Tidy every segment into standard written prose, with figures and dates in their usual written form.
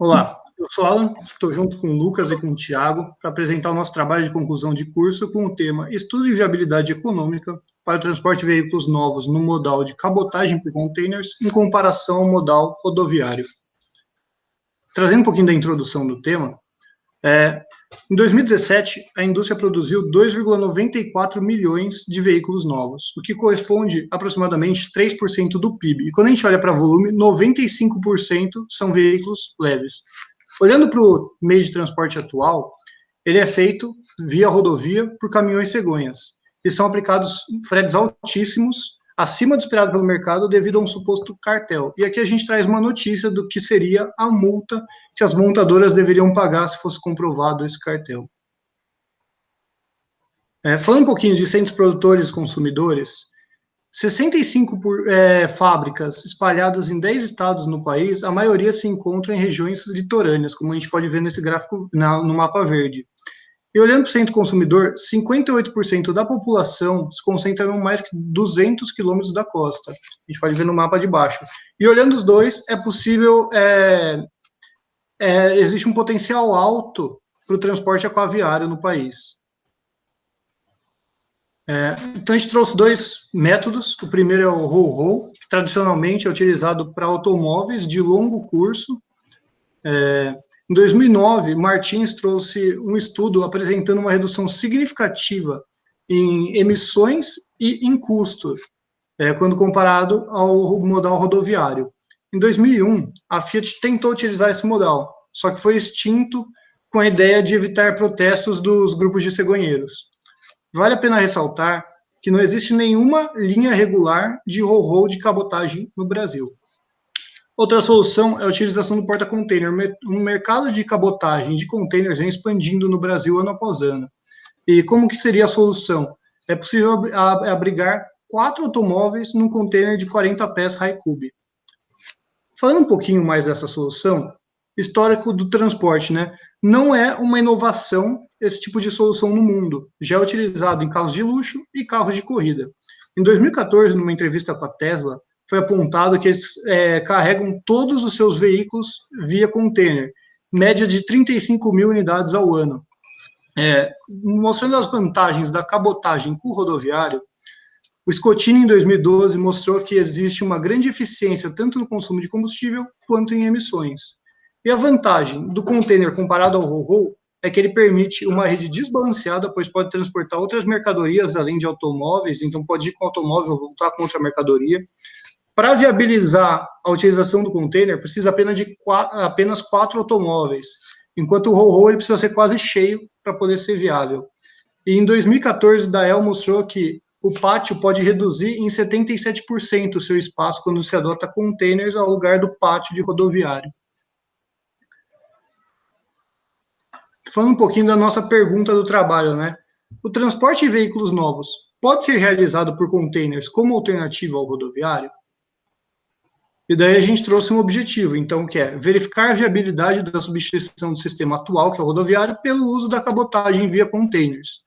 Olá, eu sou Alan, estou junto com o Lucas e com o Thiago para apresentar o nosso trabalho de conclusão de curso com o tema Estudo de Viabilidade Econômica para o transporte de veículos novos no modal de cabotagem por containers em comparação ao modal rodoviário. Trazendo um pouquinho da introdução do tema, em 2017, a indústria produziu 2,94 milhões de veículos novos, o que corresponde a aproximadamente 3% do PIB. E quando a gente olha para volume, 95% são veículos leves. Olhando para o meio de transporte atual, ele é feito via rodovia por caminhões cegonhas, e são aplicados fretes altíssimos, acima do esperado pelo mercado, devido a um suposto cartel. E aqui a gente traz uma notícia do que seria a multa que as montadoras deveriam pagar se fosse comprovado esse cartel. Falando um pouquinho de centros produtores e consumidores, 65 fábricas espalhadas em 10 estados no país, a maioria se encontram em regiões litorâneas, como a gente pode ver nesse gráfico no mapa verde. E olhando para o centro consumidor, 58% da população se concentra em mais que 200 quilômetros da costa. A gente pode ver no mapa de baixo. E olhando os dois, é possível, existe um potencial alto para o transporte aquaviário no país. Então a gente trouxe dois métodos. O primeiro é o roll-roll, que tradicionalmente é utilizado para automóveis de longo curso. Em 2009, Martins trouxe um estudo apresentando uma redução significativa em emissões e em custo, quando comparado ao modal rodoviário. Em 2001, a Fiat tentou utilizar esse modal, só que foi extinto com a ideia de evitar protestos dos grupos de cegonheiros. Vale a pena ressaltar que não existe nenhuma linha regular de roll-roll de cabotagem no Brasil. Outra solução é a utilização do porta-container. O mercado de cabotagem de containers vem expandindo no Brasil ano após ano. E como que seria a solução? É possível abrigar 4 automóveis num container de 40 pés high-cube. Falando um pouquinho mais dessa solução, histórico do transporte, né? Não é uma inovação esse tipo de solução no mundo. Já é utilizado em carros de luxo e carros de corrida. Em 2014, numa entrevista com a Tesla, foi apontado que eles carregam todos os seus veículos via container, média de 35 mil unidades ao ano. Mostrando as vantagens da cabotagem com o rodoviário, o Scotini, em 2012, mostrou que existe uma grande eficiência tanto no consumo de combustível quanto em emissões. E a vantagem do container comparado ao roll-roll é que ele permite uma rede desbalanceada, pois pode transportar outras mercadorias além de automóveis, então pode ir com automóvel, voltar com outra mercadoria. Para viabilizar a utilização do container, precisa apenas 4 automóveis, enquanto o roll-roll ele precisa ser quase cheio para poder ser viável. E em 2014, Dael mostrou que o pátio pode reduzir em 77% o seu espaço quando se adota containers ao lugar do pátio de rodoviário. Falando um pouquinho da nossa pergunta do trabalho, né? O transporte de veículos novos pode ser realizado por containers como alternativa ao rodoviário? E daí a gente trouxe um objetivo, então, que é verificar a viabilidade da substituição do sistema atual, que é o rodoviário, pelo uso da cabotagem via containers.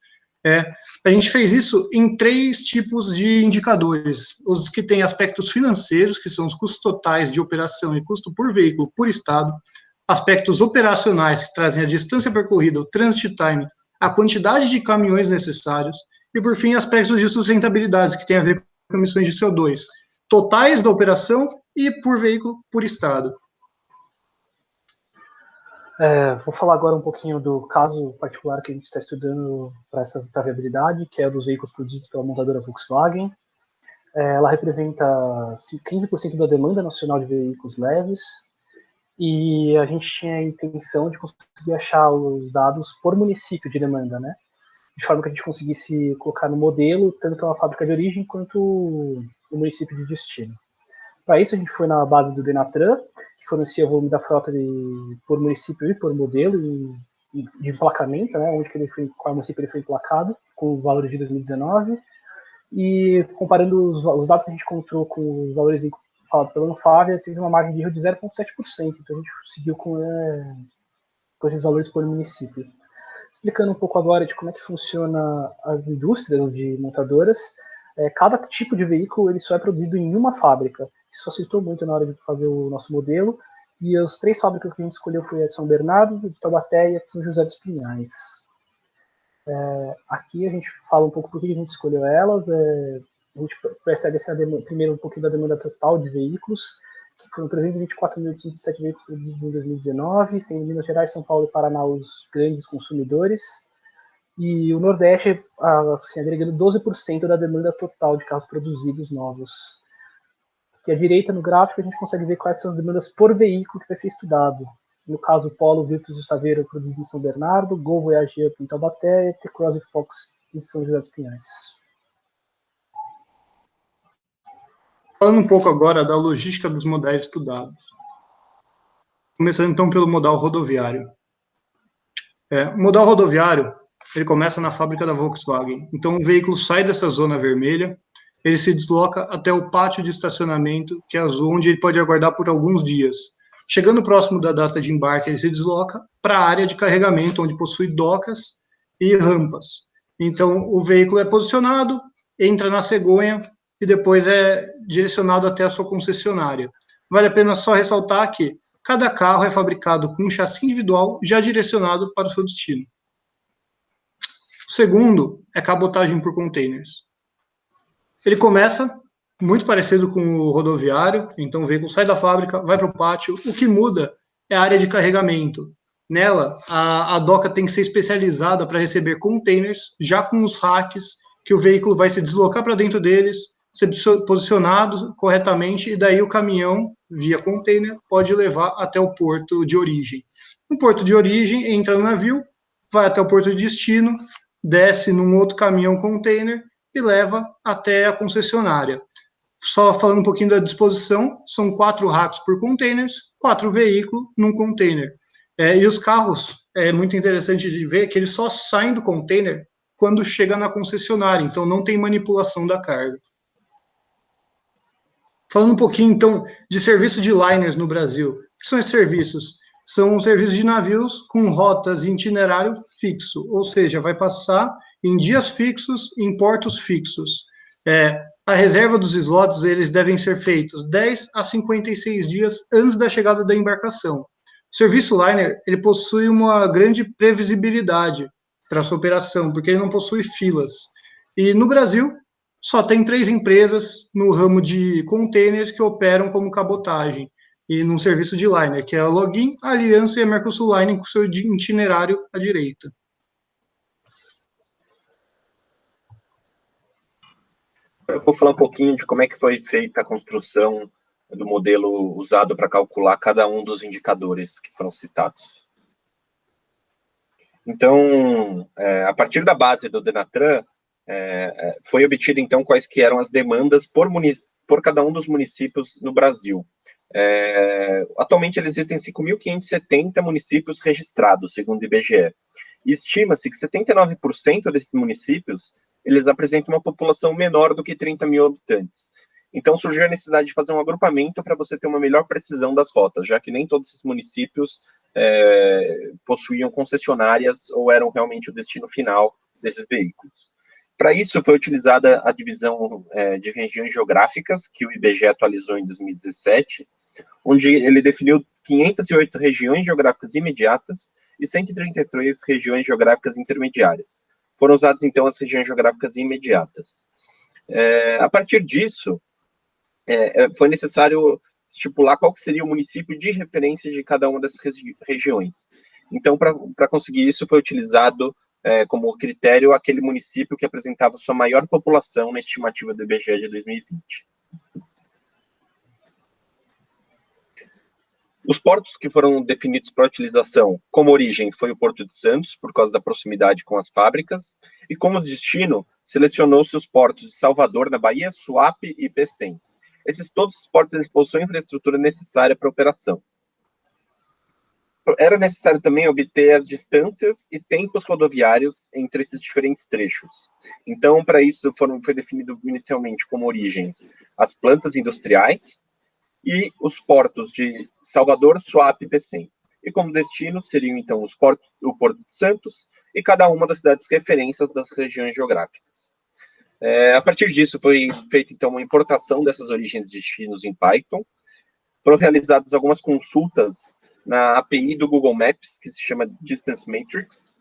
A gente fez isso em 3 tipos de indicadores. Os que têm aspectos financeiros, que são os custos totais de operação e custo por veículo por estado, aspectos operacionais, que trazem a distância percorrida, o transit time, a quantidade de caminhões necessários, e, por fim, aspectos de sustentabilidade, que têm a ver com emissões de CO2, totais da operação e por veículo por estado. Vou falar agora um pouquinho do caso particular que a gente está estudando para a viabilidade, que é dos veículos produzidos pela montadora Volkswagen. Ela representa 15% da demanda nacional de veículos leves, e a gente tinha a intenção de conseguir achar os dados por município de demanda, né? De forma que a gente conseguisse colocar no modelo tanto a fábrica de origem quanto o município de destino. Para isso, a gente foi na base do Denatran, que fornecia o volume da frota por município e por modelo de emplacamento, né, onde que qual município ele foi emplacado, com os valores de 2019, e comparando os dados que a gente encontrou com os valores falados pela Anfávia, teve uma margem de erro de 0,7%, então a gente seguiu com esses valores por município. Explicando um pouco agora de como é que funciona as indústrias de montadoras, cada tipo de veículo ele só é produzido em uma fábrica. Isso facilitou muito na hora de fazer o nosso modelo, E as 3 fábricas que a gente escolheu foi a de São Bernardo, de Taubaté e a de São José dos Pinhais. Aqui a gente fala um pouco por que a gente escolheu elas. A gente percebe primeiro um pouquinho da demanda total de veículos, que foram 324.807 veículos produzidos em 2019, sendo Minas Gerais, São Paulo e Paraná os grandes consumidores. E o Nordeste, assim, agregando 12% da demanda total de carros produzidos novos. Aqui à direita, no gráfico, a gente consegue ver quais são as demandas por veículo que vai ser estudado. No caso, o Polo, Virtus e Saveiro produzido em São Bernardo, Gol Voyager em Taubaté e T-Cross e Fox em São José dos Pinhais. Falando um pouco agora da logística dos modais estudados. Começando então pelo modal rodoviário. O modal rodoviário, ele começa na fábrica da Volkswagen. Então o veículo sai dessa zona vermelha, ele se desloca até o pátio de estacionamento, que é a zona onde ele pode aguardar por alguns dias. Chegando próximo da data de embarque, ele se desloca para a área de carregamento, onde possui docas e rampas. Então o veículo é posicionado, entra na cegonha e depois é direcionado até a sua concessionária. Vale a pena só ressaltar que cada carro é fabricado com um chassi individual já direcionado para o seu destino. O segundo é cabotagem por containers. Ele começa muito parecido com o rodoviário, então o veículo sai da fábrica, vai para o pátio. O que muda é a área de carregamento. Nela, a doca tem que ser especializada para receber containers, já com os racks, que o veículo vai se deslocar para dentro deles, ser posicionado corretamente, e daí o caminhão, via container, pode levar até o porto de origem. No porto de origem, entra no navio, vai até o porto de destino, desce num outro caminhão container e leva até a concessionária. Só falando um pouquinho da disposição, são 4 racks por containers, 4 veículos num container. E os carros, é muito interessante de ver que eles só saem do container quando chega na concessionária, então não tem manipulação da carga. Falando um pouquinho, então, de serviço de liners no Brasil. O que são esses serviços? São serviços de navios com rotas e itinerário fixo, ou seja, vai passar em dias fixos, em portos fixos. A reserva dos slots, eles devem ser feitos 10 a 56 dias antes da chegada da embarcação. O serviço liner, ele possui uma grande previsibilidade para a sua operação, porque ele não possui filas. E no Brasil, só tem 3 empresas no ramo de containers que operam como cabotagem e num serviço de liner, que é a Login, a Aliança e a Mercosul Line, com seu itinerário à direita. Eu vou falar um pouquinho de como é que foi feita a construção do modelo usado para calcular cada um dos indicadores que foram citados. Então, a partir da base do Denatran, foi obtido, então, quais que eram as demandas por cada um dos municípios no Brasil. Atualmente, existem 5.570 municípios registrados, segundo o IBGE. E estima-se que 79% desses municípios, eles apresentam uma população menor do que 30 mil habitantes. Então, surgiu a necessidade de fazer um agrupamento para você ter uma melhor precisão das rotas, já que nem todos esses municípios possuíam concessionárias ou eram realmente o destino final desses veículos. Para isso, foi utilizada a divisão de regiões geográficas, que o IBGE atualizou em 2017, onde ele definiu 508 regiões geográficas imediatas e 133 regiões geográficas intermediárias. Foram usadas, então, as regiões geográficas imediatas. A partir disso, foi necessário estipular qual que seria o município de referência de cada uma dessas regiões. Então, para conseguir isso, foi utilizado como critério aquele município que apresentava sua maior população na estimativa do IBGE de 2020. Os portos que foram definidos para utilização como origem foi o Porto de Santos, por causa da proximidade com as fábricas, e como destino, selecionou-se os portos de Salvador, na Bahia, Suape e Pecém. Todos os portos eles possuem infraestrutura necessária para a operação. Era necessário também obter as distâncias e tempos rodoviários entre esses diferentes trechos. Então, para isso, foi definido inicialmente como origens as plantas industriais e os portos de Salvador, Suape e Pecém. E como destino seriam, então, o Porto de Santos e cada uma das cidades referências das regiões geográficas. A partir disso, foi feita, então, uma importação dessas origens e destinos em Python, foram realizadas algumas consultas na API do Google Maps, que se chama Distance Matrix,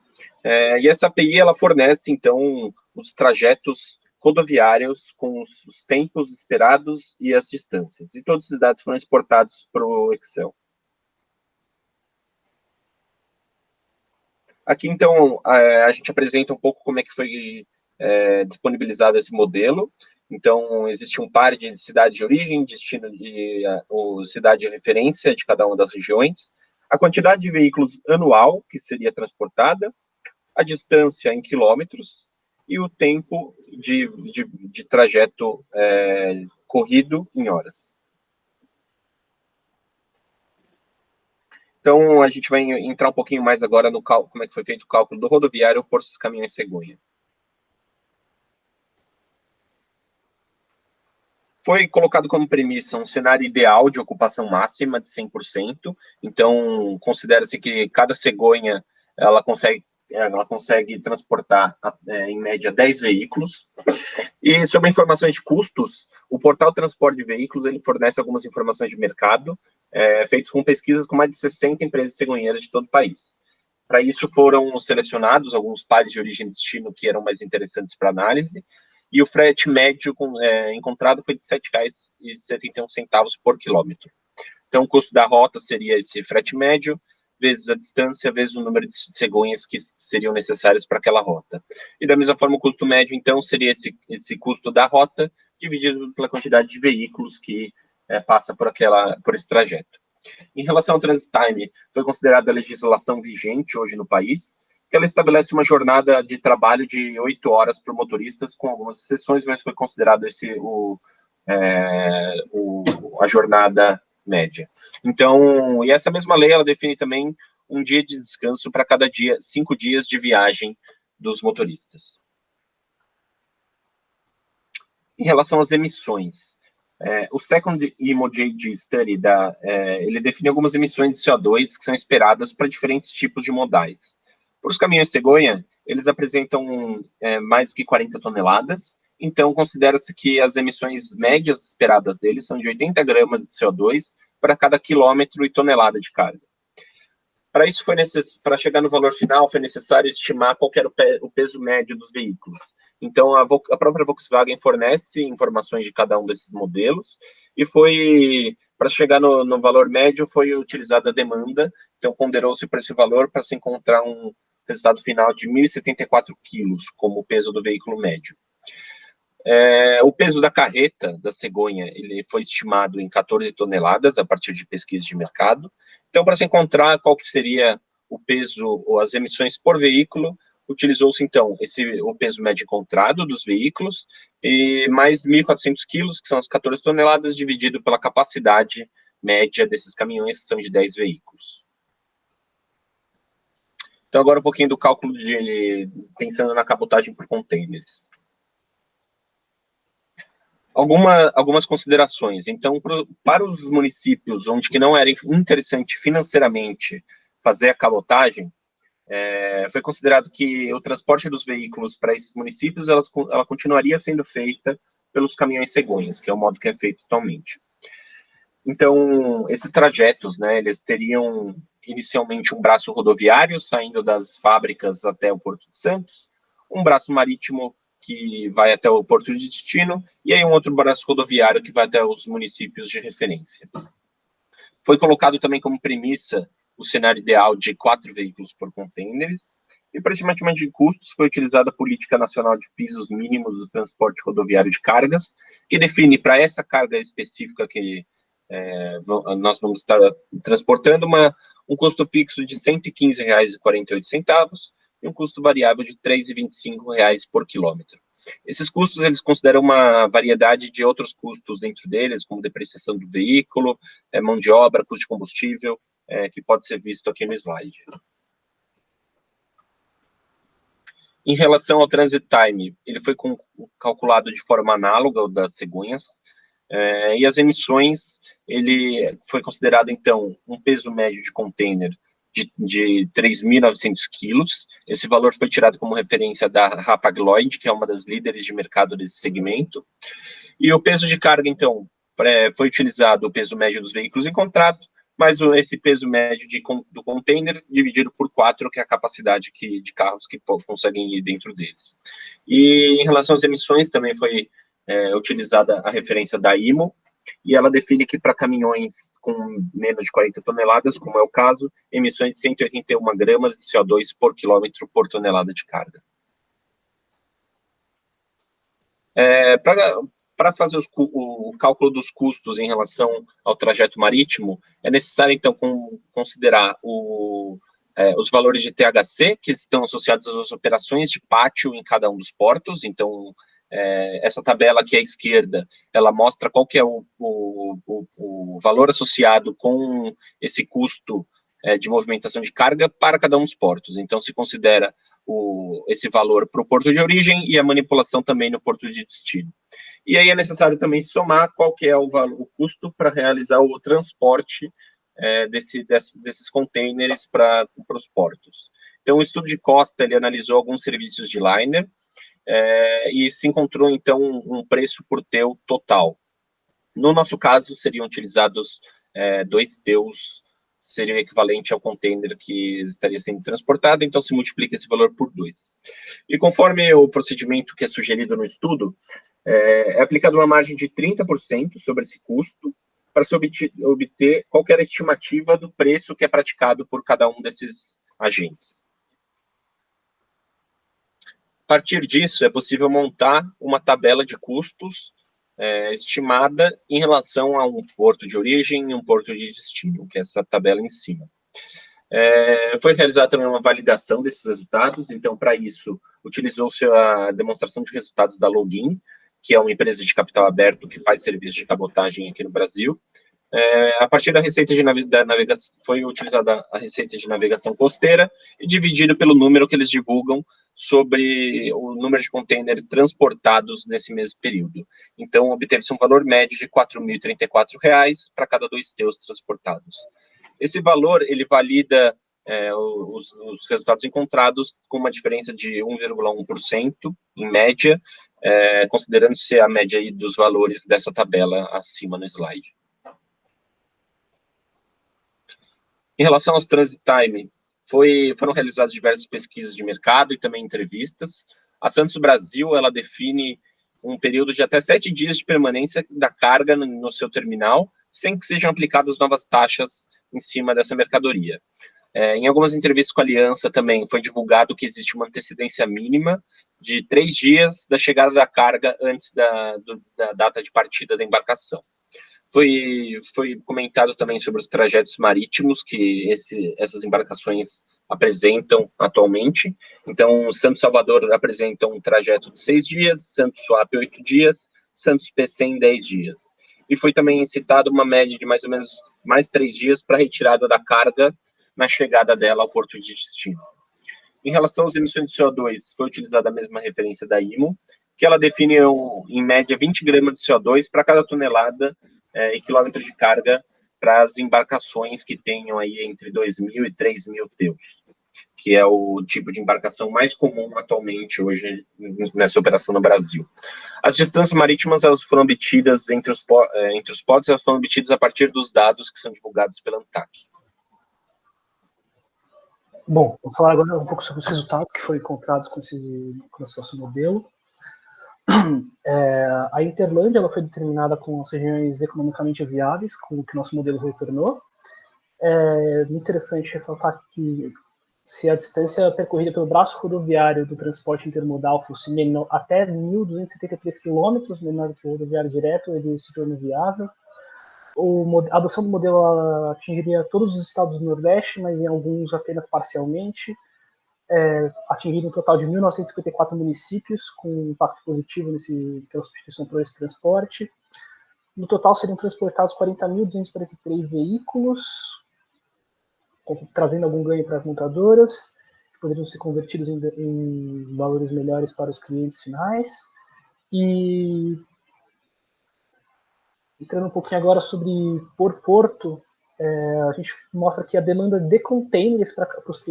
e essa API, ela fornece, então, os trajetos rodoviários com os tempos esperados e as distâncias. E todos esses dados foram exportados para o Excel. Aqui, então, a gente apresenta um pouco como é que foi disponibilizado esse modelo. Então, existe um par de cidade de origem, destino ou cidade de referência de cada uma das regiões, a quantidade de veículos anual que seria transportada, a distância em quilômetros e o tempo de trajeto corrido em horas. Então, a gente vai entrar um pouquinho mais agora no cálculo, como é que foi feito o cálculo do rodoviário por caminhões cegonha. Foi colocado como premissa um cenário ideal de ocupação máxima de 100%. Então, considera-se que cada cegonha ela consegue transportar, em média, 10 veículos. E sobre informações de custos, o portal Transporte de Veículos ele fornece algumas informações de mercado, feitas com pesquisas com mais de 60 empresas cegonheiras de todo o país. Para isso, foram selecionados alguns pares de origem e destino que eram mais interessantes para análise, e o frete médio encontrado foi de R$ 7,71 por quilômetro. Então, o custo da rota seria esse frete médio, vezes a distância, vezes o número de cegonhas que seriam necessárias para aquela rota. E da mesma forma, o custo médio, então, seria esse custo da rota, dividido pela quantidade de veículos que passa por esse trajeto. Em relação ao transit time, foi considerada a legislação vigente hoje no país, que ela estabelece uma jornada de trabalho de 8 horas para motoristas, com algumas exceções, mas foi considerado a jornada média. Então, e essa mesma lei, ela define também um dia de descanso para cada dia, 5 dias de viagem dos motoristas. Em relação às emissões, o Second IMO-JD Study, ele define algumas emissões de CO2 que são esperadas para diferentes tipos de modais. Para os caminhões cegonha, eles apresentam mais do que 40 toneladas, então considera-se que as emissões médias esperadas deles são de 80 gramas de CO2 para cada quilômetro e tonelada de carga. Para isso, para chegar no valor final, foi necessário estimar qual era o peso médio dos veículos. Então, a própria Volkswagen fornece informações de cada um desses modelos, e para chegar no valor médio, foi utilizada a demanda, então ponderou-se para esse valor para se encontrar um resultado final de 1.074 quilos, como o peso do veículo médio. O peso da carreta, da cegonha, ele foi estimado em 14 toneladas, a partir de pesquisa de mercado. Então, para se encontrar qual que seria o peso ou as emissões por veículo, utilizou-se, então, o peso médio encontrado dos veículos, e mais 1.400 quilos, que são as 14 toneladas, dividido pela capacidade média desses caminhões, que são de 10 veículos. Então, agora um pouquinho do cálculo pensando na cabotagem por containers. Algumas considerações. Então, para os municípios onde que não era interessante financeiramente fazer a cabotagem, foi considerado que o transporte dos veículos para esses municípios ela continuaria sendo feita pelos caminhões cegonhas, que é o modo que é feito atualmente. Então, esses trajetos, eles teriam inicialmente um braço rodoviário saindo das fábricas até o Porto de Santos, um braço marítimo que vai até o porto de destino, e aí um outro braço rodoviário que vai até os municípios de referência. Foi colocado também como premissa o cenário ideal de 4 veículos por containers, e para estimativa de custos foi utilizada a Política Nacional de Pisos Mínimos do Transporte Rodoviário de Cargas, que define para essa carga específica que nós vamos estar transportando um custo fixo de R$ 115,48 e um custo variável de R$ 3,25 por quilômetro. Esses custos, eles consideram uma variedade de outros custos dentro deles, como depreciação do veículo, mão de obra, custo de combustível, que pode ser visto aqui no slide. Em relação ao transit time, ele foi calculado de forma análoga ao das cegonhas, e as emissões, ele foi considerado, então, um peso médio de container de 3.900 quilos. Esse valor foi tirado como referência da Hapag-Lloyd, que é uma das líderes de mercado desse segmento. E o peso de carga, então, foi utilizado o peso médio dos veículos encontrados, mais esse peso médio do container dividido por 4, que é a capacidade de carros que conseguem ir dentro deles. E em relação às emissões, também foi utilizada a referência da IMO, e ela define que para caminhões com menos de 40 toneladas, como é o caso, emissões de 181 gramas de CO2 por quilômetro por tonelada de carga. Para fazer o cálculo dos custos em relação ao trajeto marítimo, é necessário, então, considerar os valores de THC, que estão associados às operações de pátio em cada um dos portos. Então, essa tabela aqui à esquerda, ela mostra qual que é o valor associado com esse custo de movimentação de carga para cada um dos portos. Então, se considera esse valor para o porto de origem e a manipulação também no porto de destino. E aí é necessário também somar qual que é o custo para realizar o transporte desses containers para os portos. Então, o estudo de Costa, ele analisou alguns serviços de liner e se encontrou, então, um preço por TEU total. No nosso caso, seriam utilizados 2 TEUs, seria o equivalente ao container que estaria sendo transportado, então se multiplica esse valor por 2. E conforme o procedimento que é sugerido no estudo, é aplicada uma margem de 30% sobre esse custo, para se obter qualquer estimativa do preço que é praticado por cada um desses agentes. A partir disso, é possível montar uma tabela de custos estimada em relação a um porto de origem e um porto de destino, que é essa tabela em cima. Foi realizada também uma validação desses resultados, então, para isso, utilizou-se a demonstração de resultados da Login, que é uma empresa de capital aberto que faz serviço de cabotagem aqui no Brasil. A partir da receita da navegação, foi utilizada a receita de navegação costeira e dividido pelo número que eles divulgam sobre o número de containers transportados nesse mesmo período. Então, obteve-se um valor médio de R$ 4.034 para cada 2 TEUs transportados. Esse valor, ele valida os resultados encontrados com uma diferença de 1,1% em média, considerando-se a média aí dos valores dessa tabela acima no slide. Em relação aos transit time, foram realizadas diversas pesquisas de mercado e também entrevistas. A Santos Brasil, ela define um período de até 7 dias de permanência da carga no seu terminal, sem que sejam aplicadas novas taxas em cima dessa mercadoria. Em algumas entrevistas com a Aliança também foi divulgado que existe uma antecedência mínima de 3 dias da chegada da carga antes da data de partida da embarcação. Foi comentado também sobre os trajetos marítimos que essas embarcações apresentam atualmente. Então, Santos Salvador apresenta um trajeto de 6 dias, Santos Suape 8 dias, Santos PC em 10 dias. E foi também citada uma média de mais ou menos mais 3 dias para a retirada da carga na chegada dela ao porto de destino. Em relação às emissões de CO2, foi utilizada a mesma referência da IMO, que ela define em média 20 gramas de CO2 para cada tonelada e quilômetros de carga para as embarcações que tenham aí entre 2.000 e 3.000 TEUs, que é o tipo de embarcação mais comum atualmente hoje nessa operação no Brasil. As distâncias marítimas, elas foram obtidas entre os portos, elas foram obtidas a partir dos dados que são divulgados pela ANTAC. Bom, vou falar agora um pouco sobre os resultados que foram encontrados com esse nosso modelo. A Interlândia, ela foi determinada com as regiões economicamente viáveis, com o que nosso modelo retornou. É interessante ressaltar que se a distância percorrida pelo braço rodoviário do transporte intermodal fosse menor, até 1.273 km, menor do que o rodoviário direto, ele se torna viável. A adoção do modelo atingiria todos os estados do Nordeste, mas em alguns apenas parcialmente, atingindo um total de 1.954 municípios, com impacto positivo pela substituição por esse transporte. No total, seriam transportados 40.243 veículos, trazendo algum ganho para as montadoras, que poderiam ser convertidos em valores melhores para os clientes finais. E entrando um pouquinho agora sobre por porto, a gente mostra aqui a demanda de containers para os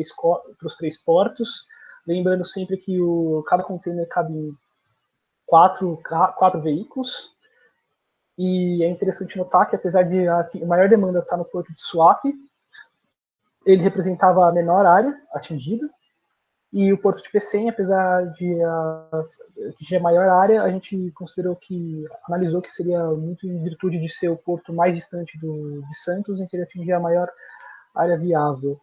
3 portos, lembrando sempre que cada container cabe em 4 veículos. E é interessante notar que, apesar de a maior demanda estar no porto de Suape, ele representava a menor área atingida, e o porto de Pecém, apesar de atingir a maior área, a gente analisou que seria muito em virtude de ser o porto mais distante de Santos, em que ele atingia a maior área viável.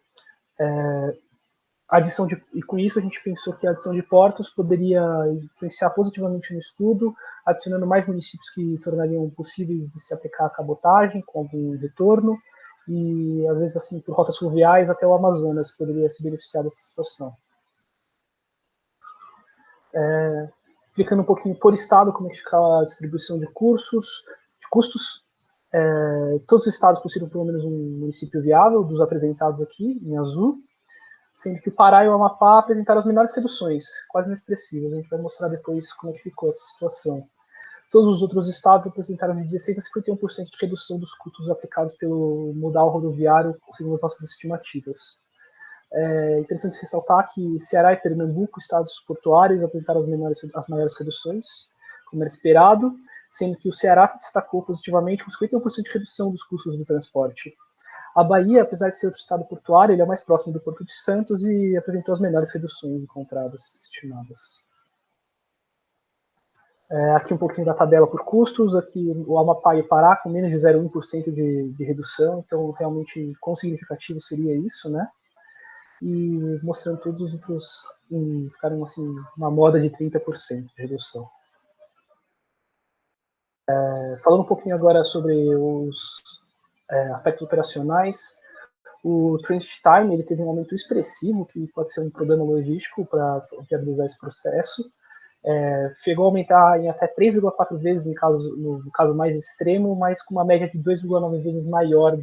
E com isso a gente pensou que a adição de portos poderia influenciar positivamente no estudo, adicionando mais municípios que tornariam possíveis de se aplicar a cabotagem, com algum retorno, e às vezes assim por rotas fluviais até o Amazonas poderia se beneficiar dessa situação. Explicando um pouquinho por estado como é que fica a distribuição de custos. Todos os estados possuíram pelo menos um município viável, dos apresentados aqui em azul, sendo que o Pará e o Amapá apresentaram as menores reduções, quase inexpressivas. A gente vai mostrar depois como é que ficou essa situação. Todos os outros estados apresentaram de 16% a 51% de redução dos custos aplicados pelo modal rodoviário, segundo as nossas estimativas. É interessante ressaltar que Ceará e Pernambuco, estados portuários, apresentaram as maiores reduções, como era esperado, sendo que o Ceará se destacou positivamente com 51% de redução dos custos do transporte. A Bahia, apesar de ser outro estado portuário, ele é mais próximo do Porto de Santos e apresentou as menores reduções encontradas, estimadas. Aqui um pouquinho da tabela por custos, aqui o Amapá e o Pará com menos de 0,1% de redução, então realmente quão significativo seria isso, né? E mostrando todos os outros ficaram assim, uma moda de 30% de redução. Falando um pouquinho agora sobre os aspectos operacionais, o transit time ele teve um aumento expressivo, que pode ser um problema logístico para viabilizar esse processo. Chegou a aumentar em até 3,4 vezes no caso mais extremo, mas com uma média de 2,9 vezes maior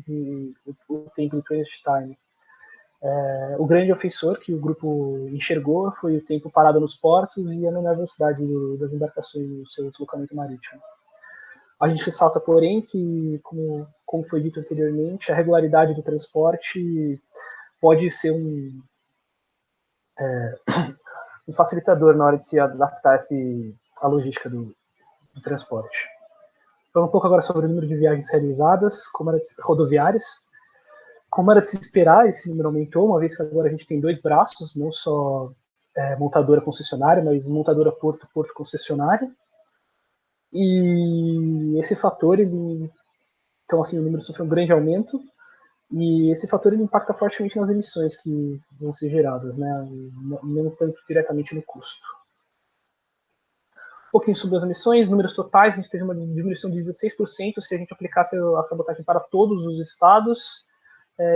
o tempo de transit time. O grande ofensor que o grupo enxergou foi o tempo parado nos portos e a menor velocidade das embarcações no seu deslocamento marítimo. A gente ressalta, porém, que, como foi dito anteriormente, a regularidade do transporte pode ser um facilitador na hora de se adaptar à logística do transporte. Falando um pouco agora sobre o número de viagens realizadas, rodoviárias. Como era de se esperar, esse número aumentou, uma vez que agora a gente tem dois braços, não só montadora concessionária, mas montadora porto concessionária. E esse fator, então assim, o número sofreu um grande aumento, e esse fator ele impacta fortemente nas emissões que vão ser geradas, né? Não tanto diretamente no custo. Um pouquinho sobre as emissões, números totais, a gente teve uma diminuição de 16% se a gente aplicasse a cabotagem para todos os estados.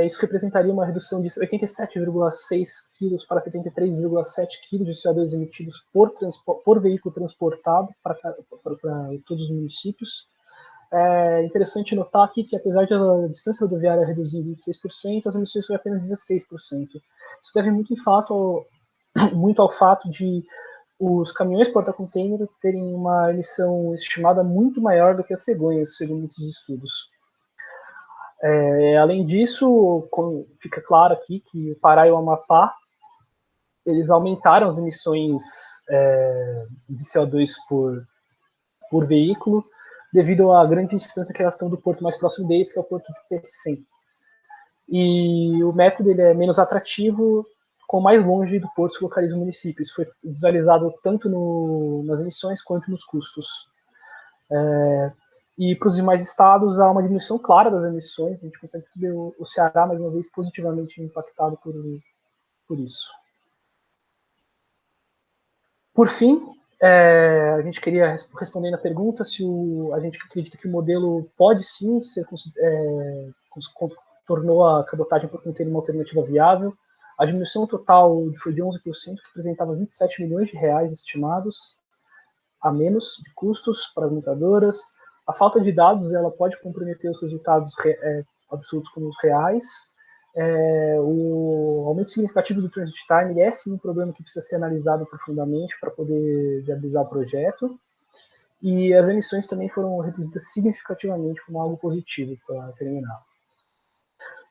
Isso representaria uma redução de 87,6 kg para 73,7 kg de CO2 emitidos por veículo transportado para todos os municípios. É interessante notar aqui que, apesar de a distância rodoviária reduzir em 26%, as emissões foram apenas 16%. Isso deve muito ao fato de os caminhões porta-container terem uma emissão estimada muito maior do que as cegonhas, segundo muitos estudos. Além disso, fica claro aqui que o Pará e o Amapá eles aumentaram as emissões de CO2 por veículo devido à grande distância que elas estão do porto mais próximo deles, que é o porto de Pecém. E o método ele é menos atrativo, com mais longe do porto se localiza o município. Isso foi visualizado tanto nas emissões quanto nos custos. E para os demais estados há uma diminuição clara das emissões, a gente consegue perceber o Ceará, mais uma vez, positivamente impactado por isso. Por fim, a gente queria responder na pergunta se a gente acredita que o modelo pode sim ser tornou a cabotagem por conter uma alternativa viável. A diminuição total foi de 11%, que representava 27 milhões de reais estimados a menos de custos para as montadoras. A falta de dados ela pode comprometer os resultados absolutos como os reais. O aumento significativo do transit time é sim um problema que precisa ser analisado profundamente para poder viabilizar o projeto. E as emissões também foram reduzidas significativamente como algo positivo para terminar.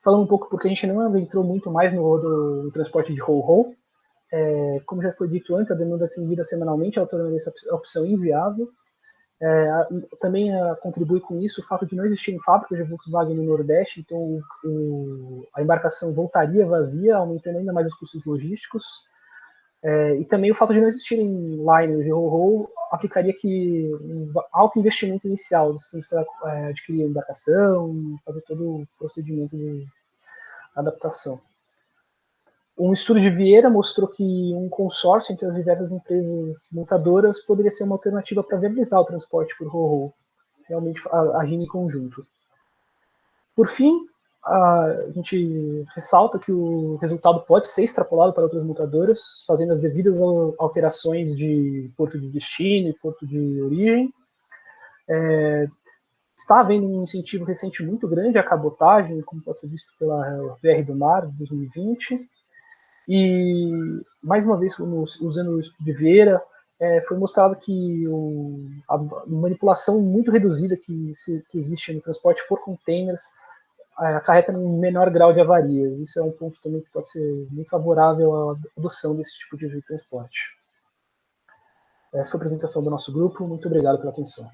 Falando um pouco porque a gente não entrou muito mais no transporte de roll-roll. Como já foi dito antes, a demanda atendida semanalmente torna essa opção inviável. Também contribui com isso o fato de não existirem fábricas de Volkswagen no Nordeste, então a embarcação voltaria vazia, aumentando ainda mais os custos logísticos. E também o fato de não existirem liners de Ro-Ro aplicaria que um alto investimento inicial, você adquirir a embarcação, fazer todo o procedimento de adaptação. Um estudo de Vieira mostrou que um consórcio entre as diversas empresas montadoras poderia ser uma alternativa para viabilizar o transporte por Ro-Ro, realmente agindo em conjunto. Por fim, a gente ressalta que o resultado pode ser extrapolado para outras montadoras, fazendo as devidas alterações de porto de destino e porto de origem. Está havendo um incentivo recente muito grande à cabotagem, como pode ser visto pela VR do Mar de 2020. E, mais uma vez, usando o estudo de Vieira, foi mostrado que a manipulação muito reduzida que existe no transporte por containers acarreta um menor grau de avarias. Isso é um ponto também que pode ser muito favorável à adoção desse tipo de transporte. Essa foi a apresentação do nosso grupo. Muito obrigado pela atenção.